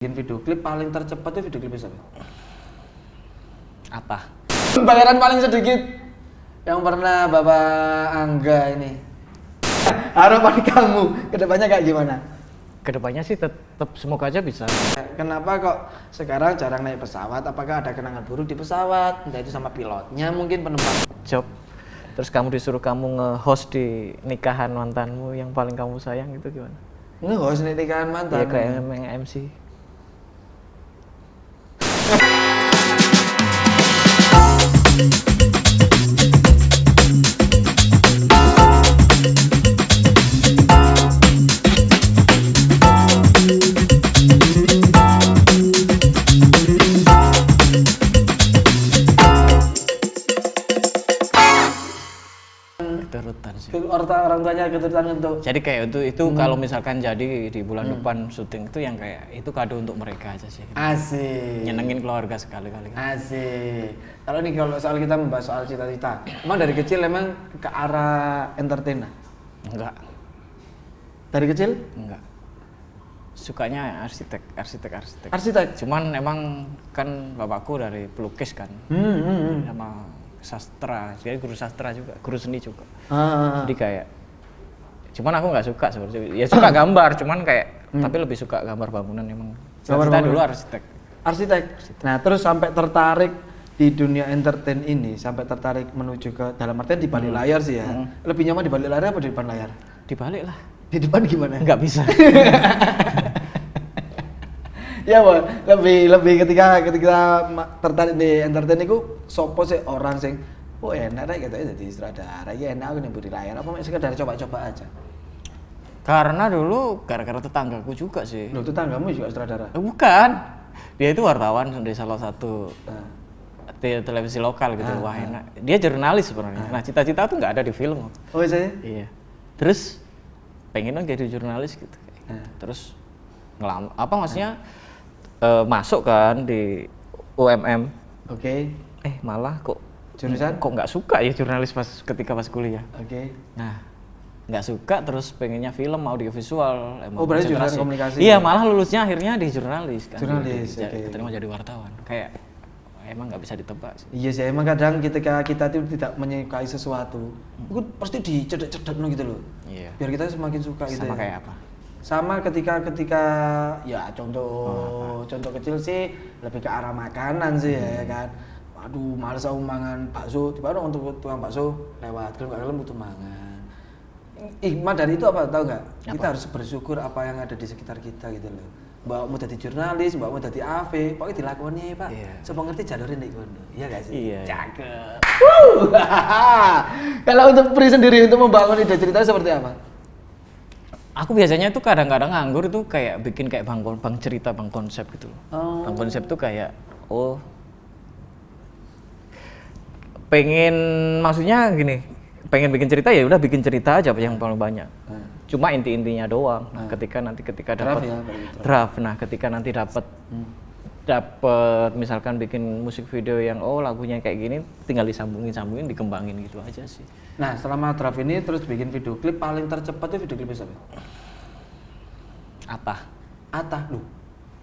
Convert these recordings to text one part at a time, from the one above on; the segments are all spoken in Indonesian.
Bikin video klip paling tercepat itu video klip siapa? Apa? Bayaran paling sedikit yang pernah Bapak Angga ini. Harapan kamu kedepannya kayak gimana? Kedepannya sih tetap semoga aja bisa. Kenapa kok sekarang jarang naik pesawat? Apakah ada kenangan buruk di pesawat? Entah itu sama pilotnya mungkin penumpang. Job. Terus kamu disuruh kamu nge-host di nikahan mantanmu yang paling kamu sayang itu gimana? Nge-host nikahan mantan. Ya kayak MC. Keturutan sih. Orang tuanya keturutan untuk. Jadi kayak itu kalau misalkan jadi di bulan depan syuting itu yang kayak itu kado untuk mereka aja sih. Asik. Nyenengin keluarga sekali-kali. Asik. Kalau nih kalau soal kita membahas soal cita-cita, emang dari kecil emang ke arah entertainer? Enggak. Dari kecil? Enggak. Sukanya arsitek. Arsitek. Cuman emang kan bapakku dari pelukis kan. Sama sastra. Jadi guru sastra juga, guru seni juga. Jadi kayak cuman aku nggak suka sebenarnya. Ya suka gambar, cuman kayak tapi lebih suka gambar bangunan emang. Cita-cita dulu arsitek. Arsitek. Nah, terus sampai tertarik di dunia entertain ini, sampai tertarik menuju ke dalam artian di balik layar sih ya. Lebih nyaman di balik layar apa di depan layar? Dibalik lah. Di depan gimana? Nggak bisa. Ya, Boh, lebih ketika tertarik di entertain itu sopo sih orang sing enak rek gitu jadi sutradara. Ya enak aku nih di layar apa sekedar coba-coba aja. Karena dulu gara-gara tetanggaku juga sih. Loh, tetanggamu juga sutradara? Bukan. Dia itu wartawan di salah satu televisi lokal gitu. Wah enak. Dia jurnalis sebenarnya. Nah cita-cita tuh nggak ada di film. Oh saya? Iya. Terus pengen dong jadi jurnalis gitu. Terus maksudnya masuk kan di UMM. Oke. Malah kok Jurusan? Kok nggak suka ya jurnalis ketika pas kuliah. Oke. Nah nggak suka terus pengennya film audiovisual. Berarti jurusan komunikasi? Iya malah lulusnya akhirnya di jurnalis kan. Jurnalis, keterima jadi wartawan. Kayak emang nggak bisa ditebak sih. Iya sih, emang kadang ketika kita tuh tidak menyukai sesuatu, itu pasti dicedek-cedek gitu loh. Iya. Biar kita semakin suka gitu. Sama ya. kayak apa? Sama ketika ya contoh kecil sih lebih ke arah makanan sih ya kan. Aduh, males aku mangan bakso, tiba-tiba untuk tukang bakso lewat, kalau nggak butuh mangan. Hikmah dari itu apa tahu nggak? Kita harus bersyukur apa yang ada di sekitar kita gitu loh. Mbak mau jadi jurnalis, mbak mau jadi AV, pokoknya dilakoni Pak. Iya. Coba ngerti jalurnya nih kono. Iya nggak sih? Iya. Cakep. Kalau untuk Pri sendiri untuk membangun ide cerita seperti apa? Aku biasanya tuh kadang-kadang nganggur tuh kayak bikin kayak bang cerita, bang konsep gitu loh. Bang konsep tuh kayak maksudnya gini, pengen bikin cerita ya udah bikin cerita aja yang paling banyak. Cuma inti-intinya doang. Ketika dapat draft, nah ketika nanti dapat misalkan bikin musik video yang lagunya kayak gini, tinggal disambungin dikembangin gitu aja sih. Nah selama draft ini terus bikin video klip paling tercepat itu video klip siapa? Atta loh.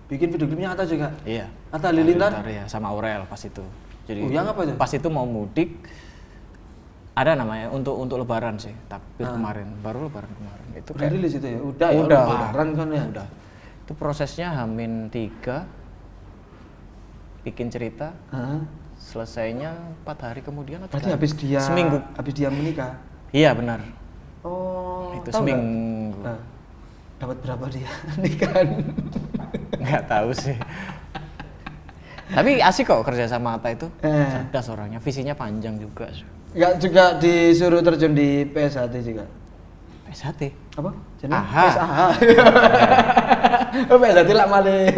Bikin video klipnya Atta juga? Iya. Atta Halilintar? Ya, sama Aurel pas itu. Jadi yang apa itu? Pas itu mau mudik ada namanya untuk lebaran sih, takbir baru lebaran kemarin. Itu udah rilis itu ya? Udah. Lebaran kan ya? Udah. Itu prosesnya H-3 bikin cerita. Selesainya 4 hari kemudian atau berarti seminggu. Habis dia menikah? Iya benar. Itu seminggu. Dapat berapa dia nikahan? Nggak tahu sih. Tapi asik kok kerja sama Atta itu. Cerdas orangnya, visinya panjang juga. Nggak juga disuruh terjun di PSHT juga? PSHT? Apa? PSAH. PSHT lah malah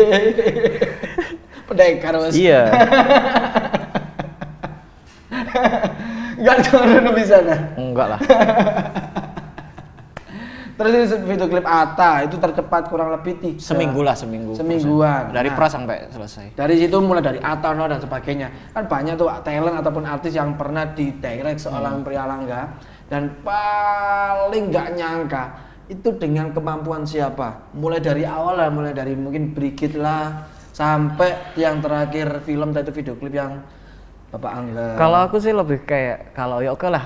pendekar mas. Iya. Nggak turun di sana? Enggak lah. Terus video klip Atta itu tercepat kurang lebih 3 semingguan. Dari pra sampai selesai. Dari situ mulai dari Atta dan sebagainya. Kan banyak tuh talent ataupun artis yang pernah di direct seorang Pria Langga dan paling nggak nyangka itu dengan kemampuan siapa? Mulai dari awal lah, mulai dari mungkin Brigit lah sampai yang terakhir film atau video klip yang Bapak Angga. Kalau aku sih lebih kayak kalau ya oke lah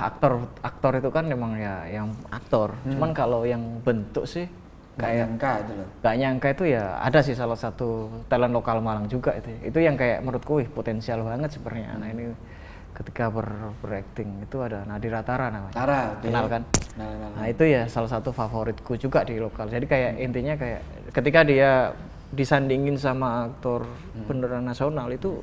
aktor itu kan memang ya yang aktor. Cuman kalau yang bentuk sih kayak nyangka itu loh. Gak nyangka itu ya ada sih salah satu talent lokal Malang juga itu. Itu yang kayak menurutku potensial banget sebenarnya. Nah ini ketika berakting itu ada Nadira Tara namanya. Tara, kenal kan? Nah itu ya salah satu favoritku juga di lokal. Jadi kayak intinya kayak ketika dia disandingin sama aktor beneran nasional itu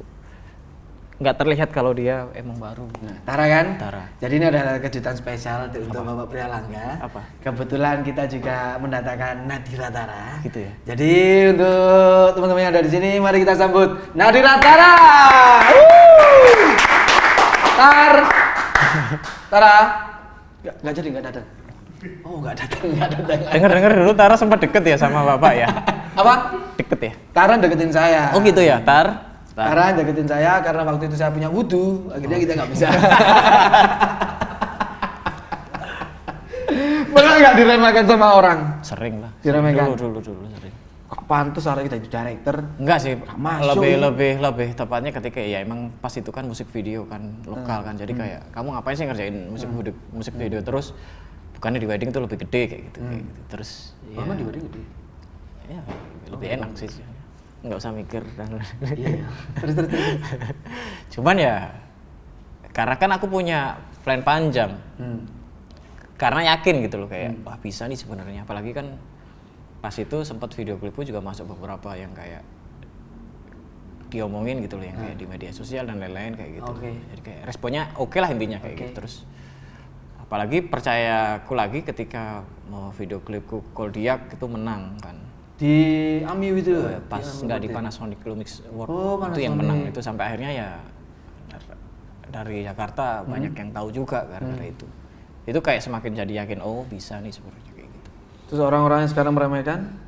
nggak terlihat kalau dia emang baru. Nah, Tara kan? Tara. Jadi ini adalah kejutan spesial untuk Bapak Prialangga. Apa? Kebetulan kita juga mendatangkan Nadira Tara. Gitu ya. Jadi untuk teman-teman yang ada di sini, mari kita sambut Nadira Tara. Tara. Nggak jadi, nggak datang. Oh, nggak datang. Dengar dulu Tara sempat deket ya sama Bapak ya. Apa? Deket ya? Tara deketin saya. Oh gitu ya, Tara deketin saya karena waktu itu saya punya wudhu, akhirnya kita nggak bisa. Pernah nggak diremehkan sama orang? Sering lah. Diremehkan? Dulu sering. Kok pantas orang kita jadi director? Enggak sih, Masuk. lebih tepatnya ketika ya emang pas itu kan musik video kan lokal kan, jadi kayak kamu ngapain sih ngerjain musik video terus bukannya di wedding tuh lebih gede kayak gitu. Terus ya, Emang di wedding gede? Ya lebih enak sih, nggak usah mikir dan Iya. Terus. Cuman ya karena kan aku punya plan panjang, karena yakin gitu loh kayak wah bisa nih sebenarnya, apalagi kan pas itu sempat video klipku juga masuk beberapa yang kayak diomongin gitu loh yang kayak di media sosial dan lain-lain kayak gitu. Jadi kayak responnya oke lah intinya kayak gitu. Terus apalagi percayaku lagi ketika mau video klipku Koldiak itu menang kan. Di AMI itu Pas nggak di Panasonic Lumix Award itu Panasonic. yang menang itu sampai akhirnya ya dari Jakarta banyak yang tahu juga gara-gara itu. Itu kayak semakin jadi yakin oh bisa nih sebenarnya kayak gitu. Terus orang-orang yang sekarang meremehkan?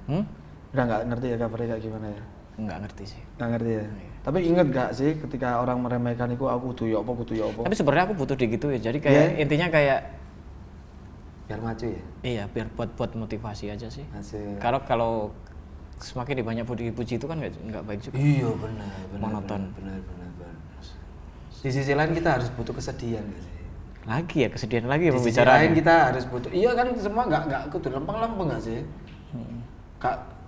Udah nggak ngerti ya kabarnya kayak gimana ya? Nggak ngerti sih. Nggak ngerti ya? Tapi inget gak sih ketika orang meremehkan itu aku kudu ya apa? Tapi sebenarnya aku butuh digituin. Jadi kayak intinya kayak biar maju ya? iya biar buat motivasi aja sih. Asik. Kalau semakin dibanyak puji itu kan nggak baik juga. Iya benar. Monoton. Benar. Di sisi lain kita harus butuh kesedihan gak sih? Lagi ya kesedihan lagi ya Di sisi pembicaraan. lain kita harus butuh. Iya kan semua nggak kudu lempeng-lempeng gak sih?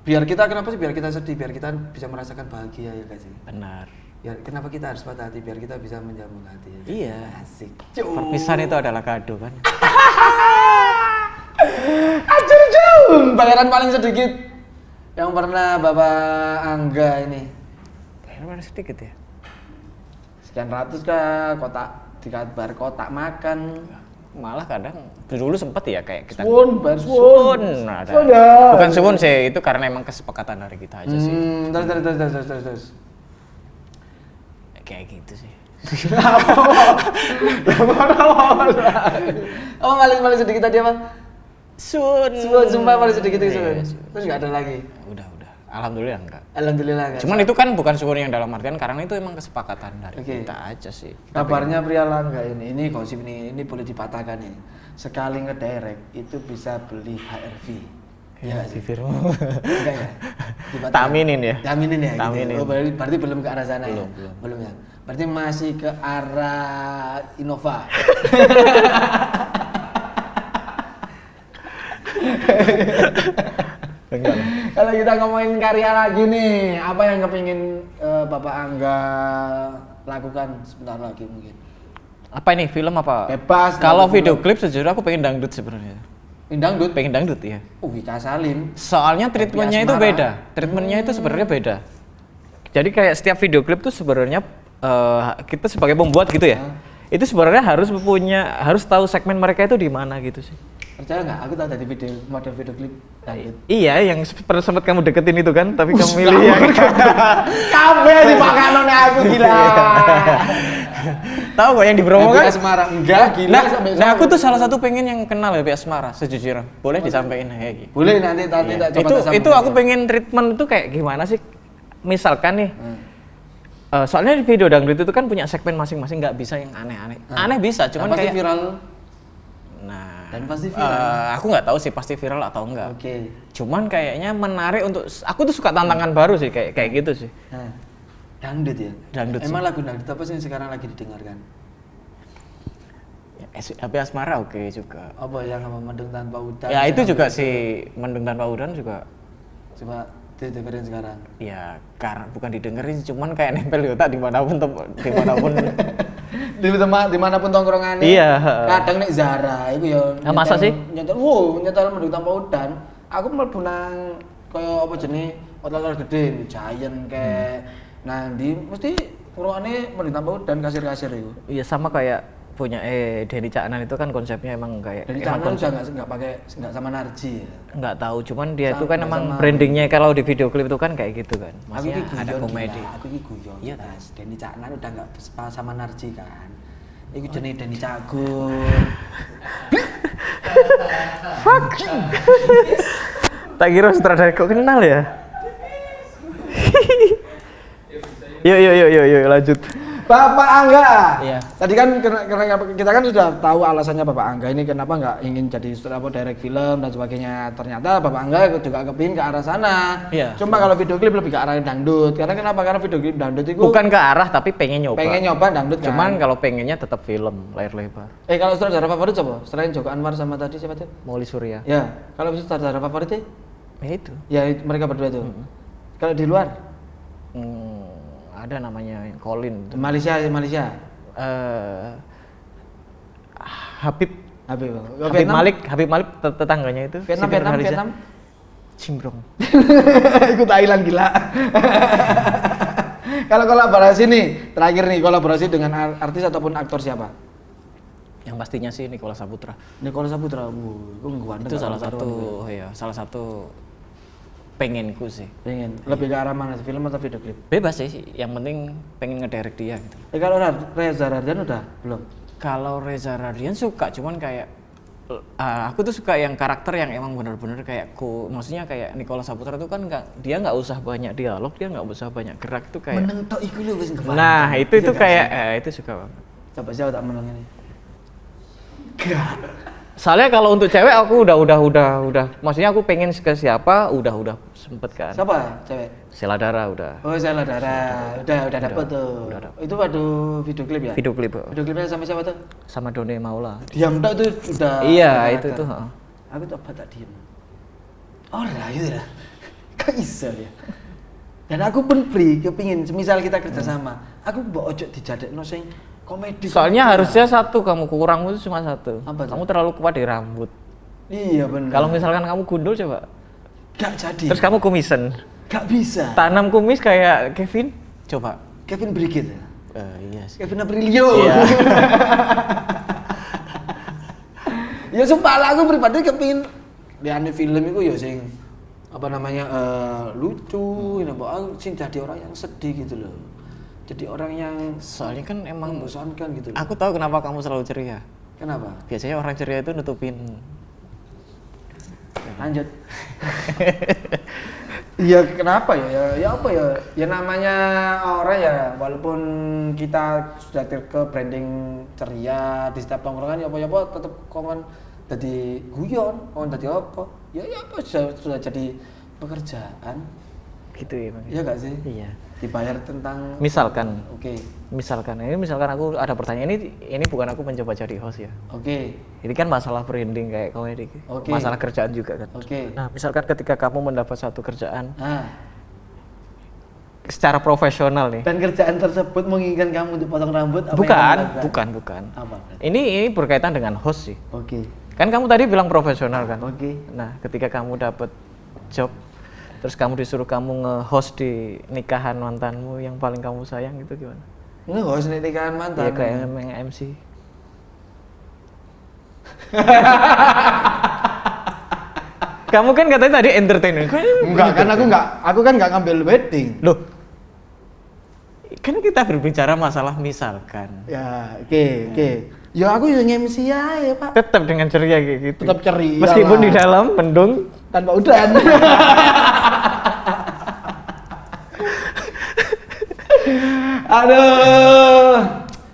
Biar kita kenapa sih? Biar kita sedih, biar kita bisa merasakan bahagia ya gak sih? Benar. Ya kenapa kita harus patah hati? Biar kita bisa menjamu hati. Ya? Iya. Asik. Perpisahan itu adalah kado kan. Bayaran paling sedikit yang pernah Bapak Angga ini. Bayaran sedikit ya. Sekian ratus kah kotak dikabar kotak makan. Malah kadang dulu sempet ya kayak kita Suwun. ada. Suwun ya. Bukan suwun sih, itu karena emang kesepakatan dari kita aja sih. Terus. Kayak gitu sih. Apa paling sedikit tadi apa? Sun. Sumpah paling sedikit itu. Iya, Terus nggak ada lagi. Udah. Alhamdulillah enggak. Alhamdulillah enggak. Cuman itu kan bukan suwun yang dalam artian karena itu emang kesepakatan dari kita aja sih. Kabarnya Prialangga ini gosip ini boleh dipatahkan nih. Sekali ngedirect itu bisa beli HRV. Iya nggak sih? Enggak ya? Dipatahkan. Taminin ya. Taminin ya. Taminin. Gitu. Oh, berarti belum ke arah sana ya? Belum. Ya. Berarti masih ke arah Innova. Kalau kita ngomongin karya lagi nih, apa yang kepingin Bapak Angga lakukan sebentar lagi mungkin? Apa ini film apa? Bebas. Kalau video klip sejujurnya aku pengen dangdut sebenarnya. Dangdut? Pengen dangdut ya. Wika Salim. Soalnya treatmentnya itu beda. Treatmentnya itu sebenarnya beda. Jadi kayak setiap video klip tuh sebenarnya kita sebagai pembuat gitu ya. Itu sebenarnya harus tahu segmen mereka itu di mana gitu sih. Percaya nggak? Aku tahu dari model video klip dangdut. Iya, yang sempat kamu deketin itu kan, tapi kamu milih yang Kabeh di makanannya aku gila. Tahu gak yang di Bromo kan? Asmara enggak gila sampai. Nah, aku tuh salah satu pengen yang kenal Happy Asmara sejujurnya. Boleh disampaikan kayak gitu. Boleh nanti tak coba Itu aku pengen treatment itu kayak gimana sih? Misalkan nih. Soalnya di video dangdut itu kan punya segmen masing-masing, nggak bisa yang aneh-aneh. Aneh bisa, cuman pasti kayak viral. Nah, Dan pasti viral. Aku nggak tahu sih pasti viral atau enggak. Oke. Cuman kayaknya menarik untuk aku tuh suka tantangan baru sih kayak gitu sih. Nah, dangdut ya. Dangdut Emang sih. lagu dangdut apa sih yang sekarang lagi didengarkan? Ya, HP Asmara oke juga. Apa yang apa Mendung Tanpa Udan? Ya itu Sekarang juga sih Mendung Tanpa Udan juga. Coba didengerin sekarang. Ya karena bukan didengerin cuman kayak nempel di otak dimanapun Dimanapun tongkrongan. Iya. Kadang nek Zara itu ya. Nah, masa sih? Nyetel Mendung Tanpa Udan. Aku mlebu nang kaya apa jenenge hotel gede, Giant kayak nang ndi mesti ngrungokne Mendung Tanpa Udan kasir-kasir itu. Iya sama kayak punya Denny Caknan itu kan konsepnya emang kayak Dari emang channel udah nggak sama Narji ya. nggak tahu cuman dia itu kan Sama- emang sama- brandingnya kalau di video klip itu kan kayak gitu kan Aku maksudnya iki ada guyon komedi gila, aku iki guyon. Iya, Mas. Denny Caknan udah nggak sama Narji kan. Iku jenenge Denny Cagur. tak kira sutradara kok kenal ya. Yuk lanjut. Bapak Angga. Iya. Tadi kan karena kita kan sudah tahu alasannya Bapak Angga ini kenapa nggak ingin jadi direct film dan sebagainya. Ternyata Bapak Angga juga kepingin ke arah sana. Iya. Cuma kalau video klip lebih ke arah dangdut. Karena kenapa? Karena video klip dangdut itu Bukan ke arah tapi pengen nyoba. pengen nyoba dangdut kan. Cuman kalau pengennya tetap film layar lebar. Kalau sutradara favorit siapa? Selain Joko Anwar sama tadi siapa tuh? Mauli Surya. Ya, kalau sutradara favoritnya? Ya itu. Ya mereka berdua tuh. Kalau di luar? Ada namanya Colin. Malaysia. Habib Vietnam? Habib Malik tetangganya itu. Siti Nurhaliza. Vietnam. Cimbrong. Ikut Thailand gila. Kalau kolaborasi nih, terakhir nih kolaborasi dengan artis ataupun aktor siapa? Yang pastinya sih Nicholas Saputra. Nicholas Saputra. Itu salah satu pengenku sih. Pengen lebih ke arah mana? Film atau video klip? Bebas sih, yang penting pengen ngedirect dia gitu. Kalau Reza Radian udah belum? Kalau Reza Radian suka, cuman kayak aku tuh suka yang karakter yang emang bener-bener kayak maksudnya kayak Nicholas Saputra tuh kan dia nggak usah banyak dialog, dia nggak usah banyak gerak itu kayak. Meneng tok iku lho wis kebantu. Nah itu kayak itu suka banget. Coba siapa tak meneng ini? Gak. Soalnya kalau untuk cewek aku udah maksudnya aku pengen ke siapa udah sempet kan. Siapa cewek? Sheila Dara udah. Oh, Sheila Dara. Udah dapet tuh. Udah dapet. Itu waktu video klip ya? Video klip. Video klipnya sama siapa tuh? Sama Done Maula. Diam tok itu udah. Iya, udah itu ada. tuh, Aku coba tak diem. Ora itu lah. Kok iso ya? Dan aku pun free kepingin semisal kita kerjasama. Aku mbok ojo dijadekno sing komedi. Soalnya komedi harusnya lah. satu kamu kurangmu itu cuma satu. Apa tuh? Kamu terlalu kuat di rambut. Iya benar. Kalau misalkan kamu gundul coba. gak jadi. Terus kamu kumisen. Gak bisa. Tanam kumis kayak Kevin. Coba. Kevin Brigit. Iya sih. Kevin Aprilio. Iya. Ya sumpah lah aku pribadi kepingin liane film itu ya sing apa namanya lucu, aku sing jadi orang yang sedih gitu loh. Jadi orang yang Soalnya kan emang membosankan gitu loh. aku tahu kenapa kamu selalu ceria. Kenapa? Biasanya orang ceria itu nutupin. Lanjut. Iya kenapa ya? Ya apa ya? Ya namanya orang ya walaupun kita sudah ke branding ceria di setiap tongkrongan ya apa tetap kongen jadi guyon, kongen jadi apa? Ya apa sudah jadi pekerjaan. Gitu ya Bang. Iya gak sih? Iya. Dibayar tentang Misalkan Oke. misalkan aku ada pertanyaan ini bukan aku mencoba jadi host ya. Oke. Ini kan masalah branding kayak komedi. Oke. Masalah kerjaan juga kan. Oke. Nah, misalkan ketika kamu mendapat satu kerjaan Nah, secara profesional nih. dan kerjaan tersebut menginginkan kamu untuk potong rambut apa yang kamu lakukan? Bukan. Apa? Ini berkaitan dengan host sih. Oke. Kan kamu tadi bilang profesional kan? Oke. Nah, ketika kamu dapat job terus kamu disuruh kamu nge-host di nikahan mantanmu yang paling kamu sayang itu gimana? Nge-host nikahan mantan. Ya kayak MC. Kamu kan katanya tadi entertainer. Enggak, kan aku kan enggak ngambil wedding. Loh. Kan kita berbicara masalah misalkan. Ya, oke. Ya aku yang MC ya, Pak. Tetap dengan ceria kayak gitu. Tetap ceria. Meskipun lah. di dalam mendung Tanpa udan. Aduh.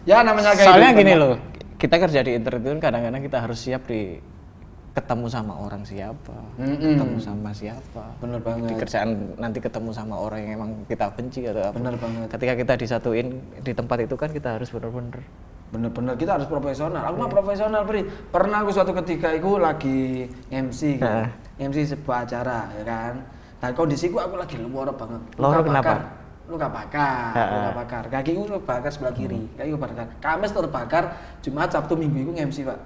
Ya namanya kayak soalnya gini loh, kita kerja di entertainment kadang-kadang kita harus siap ketemu sama orang siapa, ketemu sama siapa. Bener banget. Di kerjaan nanti ketemu sama orang yang emang kita benci atau apa. Bener banget. Ketika kita disatuin di tempat itu kan kita harus bener-bener kita harus profesional. Aku mah profesional, Pri. Pernah aku suatu ketika itu lagi MC kan. MC sebuah acara ya kan. Nah kondisiku aku lagi loro banget. Loro kenapa? Luka bakar. Kakiku terbakar sebelah kiri. Kakiku terbakar. Kamis terbakar, Jumat, Sabtu, Minggu iku MC, Pak.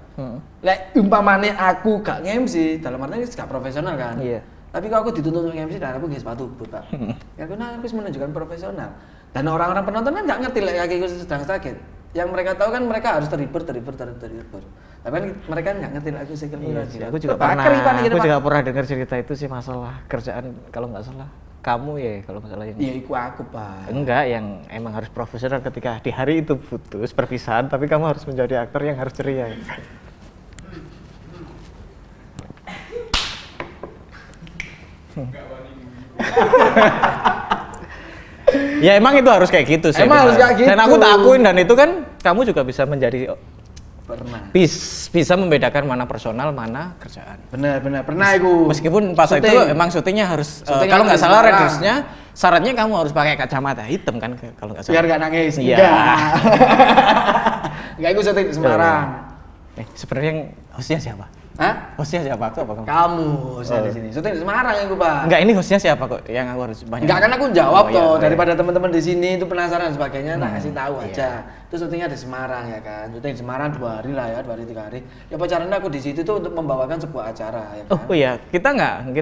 Lek umpamane aku gak MC, dalam artian gak profesional kan. Iya. Tapi kalau aku dituntut untuk MC dan aku nggak sepatu boot, Pak. Ya karena aku menunjukkan profesional. Dan orang-orang penonton kan nggak ngerti lek kakiku sedang sakit. Yang mereka tahu kan mereka harus terhibur. Tapi kan mereka nggak ngerti lek aku sikil Aku juga pernah dengar cerita itu sih, masalah kerjaan kalau nggak salah. Kamu ya kalau masalah ini. Iya, iku aku, Pak. Enggak, yang emang harus profesional ketika di hari itu putus perpisahan, tapi kamu harus menjadi aktor yang harus ceria. Ya emang itu harus kayak gitu sih. Emang harus kayak gitu. Dan aku tak akuin, dan itu kan kamu juga bisa menjadi bisa membedakan mana personal, mana kerjaan. Benar. Pernah iku. Meskipun pas itu emang syutingnya harus kalau nggak salah reduksnya syaratnya kamu harus pakai kacamata hitam kan kalau nggak salah. Biar nggak nangis. Iya. Enggak, iku syuting di Semarang. Sebenarnya yang hostnya siapa? Hah? Hostnya siapa? Aku apa kamu? Kamu hostnya di sini. Syuting di Semarang iku, Pak. Enggak, ini hostnya siapa kok? Yang aku harus banyak. Enggak, kan aku jawab daripada teman-teman di sini itu penasaran dan sebagainya, tak kasih tahu aja. Itu syutingnya di Semarang ya kan. Syuting di Semarang 2 hari lah ya, 2 hari 3 hari. Ya pacarannya aku di situ tuh untuk membawakan sebuah acara ya kan. Oh iya, kita nggak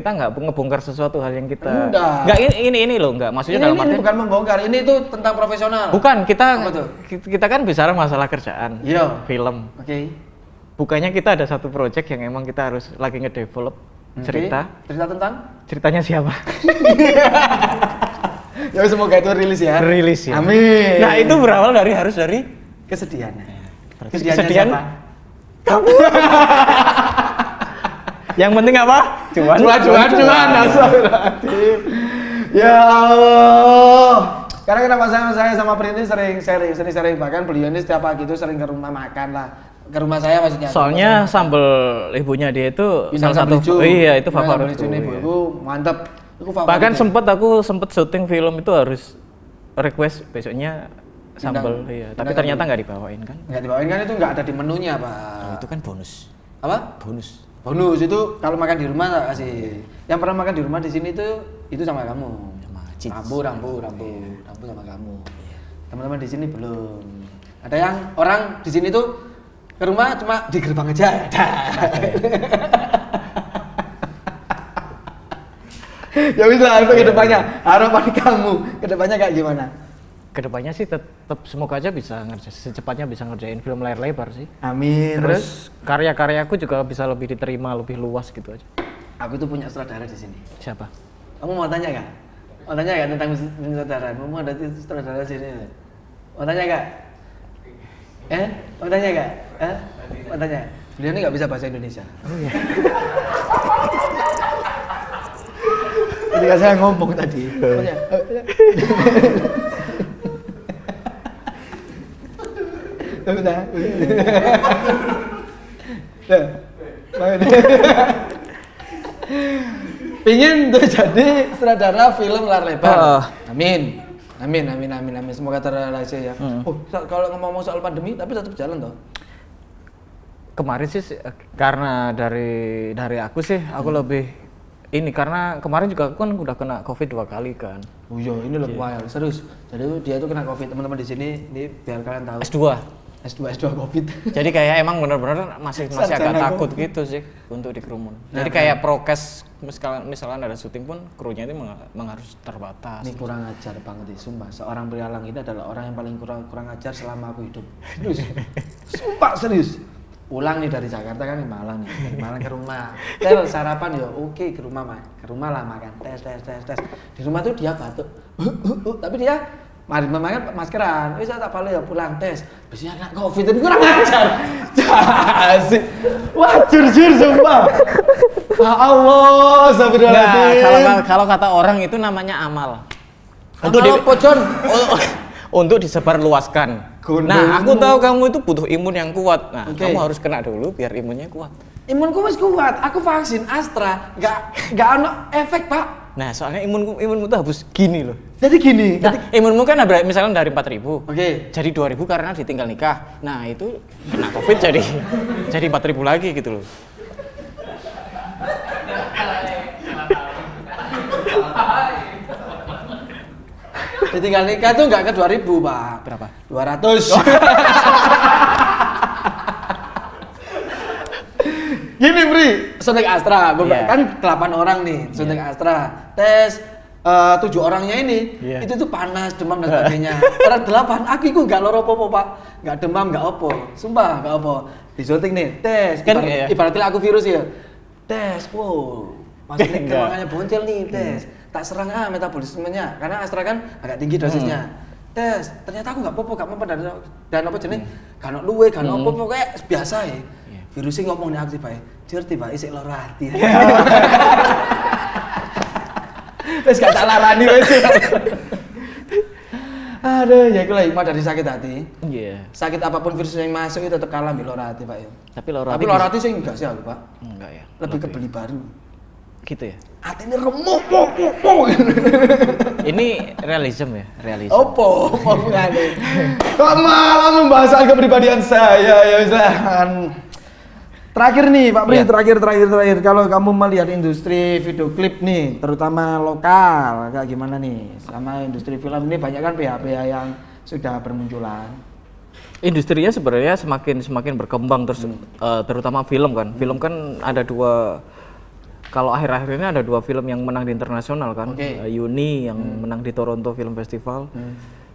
ngebongkar sesuatu hal yang kita. Enggak. Ini loh, enggak. Maksudnya dalam arti bukan membongkar, ini tuh tentang profesional. Bukan, kita kan bicara masalah kerjaan. Iya. Film. Oke. Bukannya kita ada satu project yang emang kita harus lagi ngedevelop cerita. Cerita tentang? Ceritanya siapa? Ya semoga itu rilis ya. Rilis ya. Amin. Nah, itu berawal dari kesedihan. Kesedihan siapa? Kamu. Yang penting apa? Cuan. Ya Allah. Karena kenapa saya sama Printi sering sharing, bahkan beliau ini setiap pagi itu sering ke rumah makan lah. Ke rumah saya maksudnya. Soalnya sambal ibunya dia itu salah satu itu favorit. Ibu mantep. Bahkan aku sempet syuting film itu harus request besoknya sambal, iya. Tapi ternyata nggak dibawain kan? Nggak dibawain kan, itu nggak ada di menunya, Pak. Oh, itu kan bonus. Apa? Bonus itu kalau makan di rumah tak kasih. Yang pernah makan di rumah di sini itu sama kamu. Rambu sama kamu. Teman-teman di sini belum. Ada yang orang di sini tuh ke rumah cuma di gerbang aja. Ya bisa, itu kedepannya. Harapan kamu kedepannya kayak gimana? Kedepannya sih tetap semoga aja secepatnya bisa ngerjain film layar lebar sih. Amin. Terus karya-karyaku juga bisa lebih diterima, lebih luas gitu aja. Aku tuh punya sutradara di sini. Siapa? Kamu mau tanya nggak? Mau tanya nggak tentang sutradara? Kamu ada sutradara di sini? Mau tanya nggak? Mau tanya nggak? Mau tanya? Beliau ini nggak bisa bahasa Indonesia. Oh iya. Ketika saya ngomong tadi, tanya. Pingin tuh jadi sutradara film layar lebar. Amin. Semoga terrealisasi ya. Kalau ngomong soal pandemi, tapi tetap jalan toh. Kemarin sih karena dari aku sih, aku lebih ini karena kemarin juga aku kan udah kena COVID 2 kali kan. Oh iya, ini lebih wild, serius. Jadi dia tuh kena COVID, teman-teman di sini, ini biar kalian tahu. S2 COVID. Jadi kayak emang benar-benar masih agak takut gitu sih untuk dikerumun. Jadi kayak prokes misalkan ada syuting pun krunya itu memang harus terbatas. Ini kurang ajar banget sih, sumpah. Seorang pria lang ini adalah orang yang paling kurang ajar selama aku hidup. Serius. Sumpah serius. Pulang nih dari Jakarta kan ke Malang nih. Dari Malang ke rumah. Sarapan ya oke, ke rumah lah makan. Tes. Di rumah tuh dia batuk. Tapi dia mari makan maskeran. Wis tak balik ya pulang tes. Biasanya kena Covid itu kurang ajar. Asik. Wah, jujur sumpah. Allah, astagfirullahaladzim. Kalau kata orang itu namanya amal. Untuk disebarluaskan. Nah, aku tahu kamu itu butuh imun yang kuat. Nah, kamu harus kena dulu biar imunnya kuat. Imunku wis kuat, aku vaksin Astra, nggak ono efek pak. Nah soalnya imunmu tuh harus gini loh. Jadi gini, Nah, imunmu kan ada misalnya dari 4.000, Oke. jadi 2.000 karena ditinggal nikah. Nah itu kena COVID jadi 4.000 lagi gitu loh. Ditinggal nikah tuh nggak ke 2.000 pak. Berapa? 200. Gini Bri, suntik Astra, Iya. kan 8 orang nih suntik Astra, tes 7 orangnya ini, Iya. itu tuh panas, demam dan sebagainya. Orang 8, aku itu nggak loro apa-apa pak, nggak demam, nggak apa, sumpah nggak apa. Disuntik nih, tes, Kan, ibaratnya aku virus ya, tes, wow, maksudnya Enggak. kerongkongannya boncel nih, tes, tak serang metabolismenya, karena Astra kan agak tinggi dosisnya. Tes, ternyata aku nggak apa-apa, nggak apa-apa dan apa jenis, kan luwe, kan apa-apa kayak biasa ya. Virusnya ngomong nih aktif aja, tiba isik lara hati. Terus gak tak larani wes. Aduh, ya iku lah hikmah dari sakit hati. Iya. Sakit apapun virus yang masuk itu tetap kalah ambil lara hati, Pak ya. Tapi lara Tapi lara hati sih enggak sih aku, Pak. enggak ya. Lebih ke beli baru. Gitu ya. Hati ini remuk. Ini realism ya, realism. Opo, ngene. Kok malah membahas soal kepribadian saya ya Islan. Terakhir nih Pak Pri, Iya. terakhir. Kalau kamu melihat industri video klip nih, terutama lokal, kayak gimana nih? Sama industri film ini banyak kan PH-PH yang sudah bermunculan. Industrinya sebenarnya semakin berkembang terus terutama film kan. Film kan ada dua. Kalau akhir-akhir ini ada 2 film yang menang di internasional kan. Oke. Yuni yang menang di Toronto Film Festival.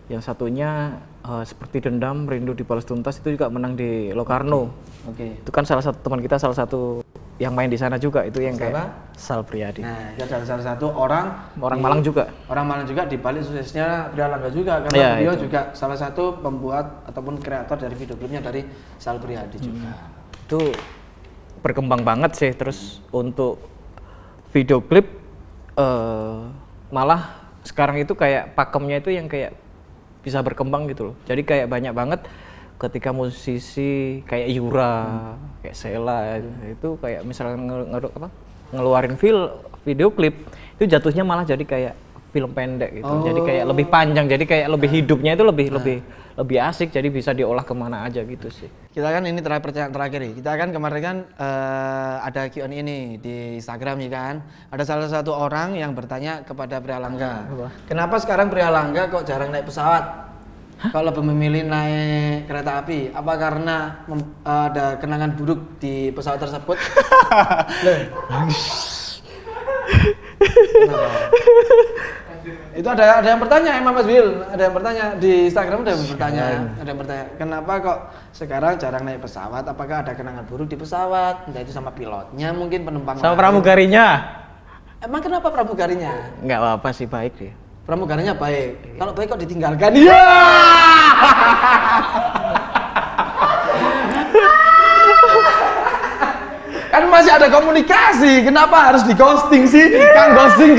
Yang satunya seperti Dendam, Rindu Dibalas Tuntas itu juga menang di Locarno. Oke. Itu kan salah satu teman kita, salah satu yang main di sana juga itu yang Siapa? kayak Sal Priadi. Nah, itu adalah salah satu orang Malang juga. Orang Malang juga di balik suksesnya Prialangga juga karena Iya, beliau itu. juga salah satu pembuat ataupun kreator dari video klipnya dari Sal Priadi juga. Itu berkembang banget sih. Terus untuk video klip malah sekarang itu kayak pakemnya itu yang kayak bisa berkembang gitu loh. Jadi kayak banyak banget ketika musisi kayak Yura, kayak Sheila itu kayak misalnya ngeluarin video klip itu jatuhnya malah jadi kayak film pendek gitu. Jadi kayak lebih panjang, jadi kayak lebih hidupnya itu lebih asik, jadi bisa diolah kemana aja gitu sih. Kita kan ini terakhir nih. Kita kan kemarin kan ada Q&A ini di Instagram ya kan. Ada salah satu orang yang bertanya kepada Prialangga. Kenapa sekarang Prialangga kok jarang naik pesawat? Kalau lebih memilih naik kereta api, apa karena ada kenangan buruk di pesawat tersebut? Loh. Kenapa? Itu ada yang bertanya emang Mas Wil, ada yang bertanya di Instagram ada yang bertanya, kenapa kok sekarang jarang naik pesawat? Apakah ada kenangan buruk di pesawat? Entah itu sama pilotnya, mungkin penumpang Sama lain. pramugarinya? Emang kenapa pramugarinya? Nggak apa-apa sih, baik dia. Pramugarinya baik. Kalau baik kok ditinggalkan? Iya. Kan masih ada komunikasi, kenapa harus di ghosting sih? Kan ghosting.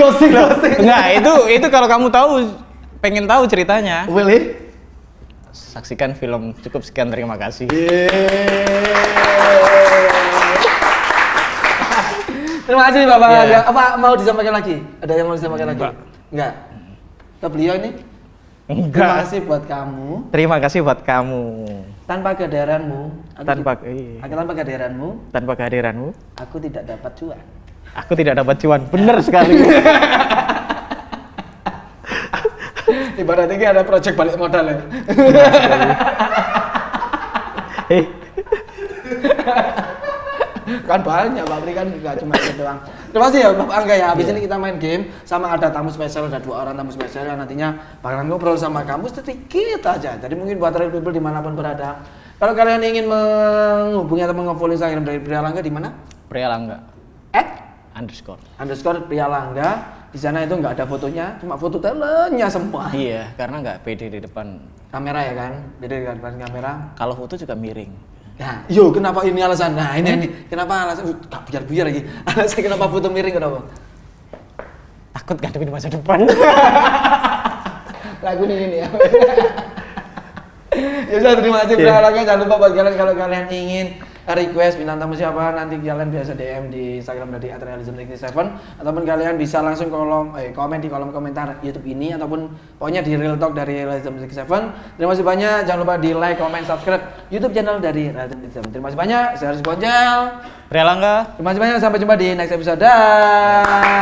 Enggak, itu kalau kamu pengen tahu ceritanya, Boleh? saksikan film. Cukup sekian, terima kasih. Terima kasih Bapak. Iya. Ya, apa mau disampaikan lagi? Ada yang mau disampaikan lagi? Enggak. Enggak. Ke beliau ini? Terima Enggak. kasih buat kamu. Terima kasih buat kamu. Tanpa kehadiranmu, Tanpa tanpa kehadiranmu, aku tidak dapat cuan. aku tidak dapat cuan. Bener sekali. Ibaratnya ini ada proyek balik modal ya. Eh, Kan banyak Pak Pri, kan nggak cuma itu doang. Terima kasih ya Bapak Angga ya. Habis ini kita main game sama ada tamu spesial, ada 2 orang tamu spesial yang nantinya bakalan ngobrol sama kamu sedikit aja. Jadi mungkin buat real people dimanapun berada, kalau kalian ingin menghubungi atau mengefollow Instagram dari Prialangga di mana? Prialangga __ Prialangga. Di sana itu nggak ada fotonya, cuma foto talentnya semua. Iya, karena nggak pede di depan. Kamera ya kan? Beda di depan kamera. Kalau foto juga miring. Nah, yo kenapa ini alasan? Nah, ini kenapa alasan? Gak buyar lagi. Alasan kenapa foto miring kenapa? Takut ngadepin masa depan. Lagu ini ya. Ya sudah, terima kasih Prialangga. Jangan lupa buat kalian kalau kalian ingin request bintang tamu siapa, nanti kalian biasa DM di Instagram dari @realism67 ataupun kalian bisa langsung komen di kolom komentar YouTube ini ataupun pokoknya di Real Talk dari Realism67. Terima kasih banyak, jangan lupa di like, comment, subscribe YouTube channel dari Realism67. Terima kasih banyak, saya Haris Bonjel, Ria Langga. terima kasih banyak, sampai jumpa di next episode. Dah.